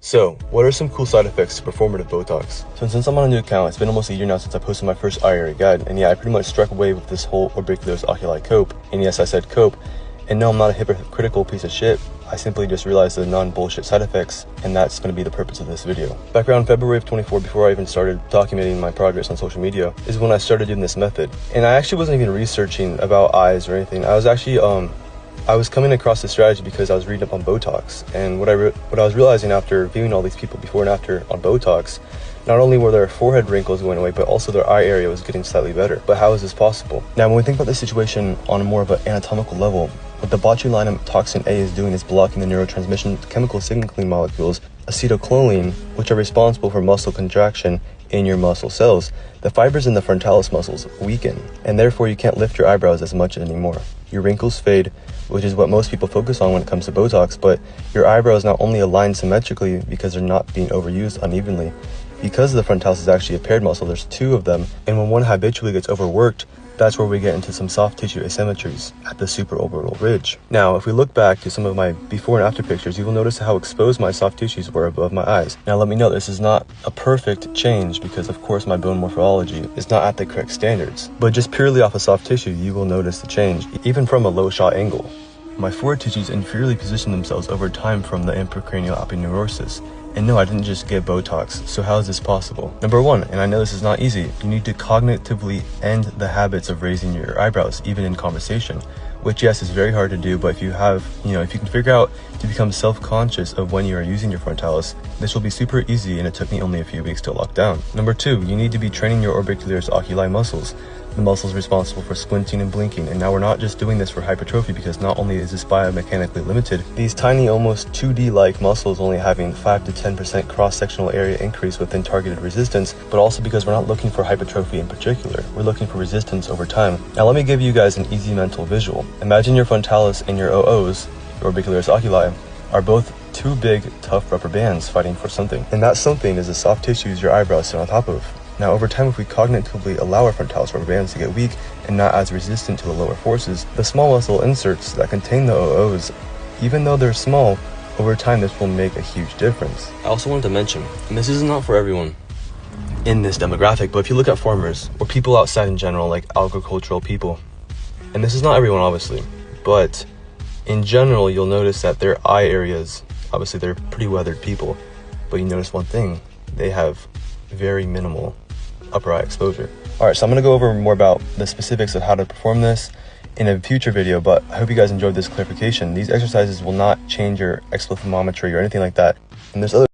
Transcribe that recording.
So, what are some cool side effects to performative Botox? So since I'm on a new account, it's been almost a year now since I posted my first eye area guide, and yeah, I pretty much struck away with this whole orbicularis oculi cope, and yes, I said cope, and no, I'm not a hypocritical piece of shit. I simply just realized the non-bullshit side effects, and that's going to be the purpose of this video. Back around February of 24, before I even started documenting my progress on social media, is when I started doing this method. And I actually wasn't even researching about eyes or anything. I was actually, I was coming across this strategy because I was reading up on Botox, and what I was realizing after viewing all these people before and after on Botox, not only were their forehead wrinkles going away, but also their eye area was getting slightly better. But how is this possible? Now, when we think about this situation on a more of an anatomical level, what the botulinum toxin A is doing is blocking the neurotransmission chemical signaling molecules acetylcholine, which are responsible for muscle contraction in your muscle cells. The fibers in the frontalis muscles weaken, and therefore you can't lift your eyebrows as much anymore. Your wrinkles fade, which is what most people focus on when it comes to Botox, but your eyebrows not only align symmetrically because they're not being overused unevenly. Because the frontalis is actually a paired muscle, there's two of them, and when one habitually gets overworked, that's where we get into some soft tissue asymmetries at the supraorbital ridge. Now, if we look back to some of my before and after pictures, you will notice how exposed my soft tissues were above my eyes. Now, let me know, this is not a perfect change because, of course, my bone morphology is not at the correct standards. But just purely off of soft tissue, you will notice the change, even from a low shot angle. My forehead tissues inferiorly position themselves over time from the intracranial aponeurosis. And no, I didn't just get Botox, so how is this possible? Number one, and I know this is not easy, you need to cognitively end the habits of raising your eyebrows, even in conversation, which yes, is very hard to do, but if you have, if you can figure out to become self-conscious of when you are using your frontalis, this will be super easy, and it took me only a few weeks to lock down. Number two, you need to be training your orbicularis oculi muscles, the muscles responsible for squinting and blinking. And now we're not just doing this for hypertrophy, because not only is this biomechanically limited, these tiny, almost 2D-like muscles only having 5 to 10% cross-sectional area increase within targeted resistance, but also because we're not looking for hypertrophy in particular, we're looking for resistance over time. Now let me give you guys an easy mental visual. Imagine your frontalis and your OOs, your orbicularis oculi, are both two big, tough rubber bands fighting for something. And that something is the soft tissues your eyebrows sit on top of. Now, over time, if we cognitively allow our frontalis rubber bands to get weak and not as resistant to the lower forces, the small muscle inserts that contain the OOs, even though they're small, over time this will make a huge difference. I also wanted to mention, and this is not for everyone in this demographic, but if you look at farmers or people outside in general, like agricultural people, and this is not everyone obviously, but in general, you'll notice that their eye areas, obviously they're pretty weathered people, but you notice one thing, they have very minimal upper eye exposure. Alright, so I'm going to go over more about the specifics of how to perform this in a future video, but I hope you guys enjoyed this clarification. These exercises will not change your explothermometry or anything like that, and there's other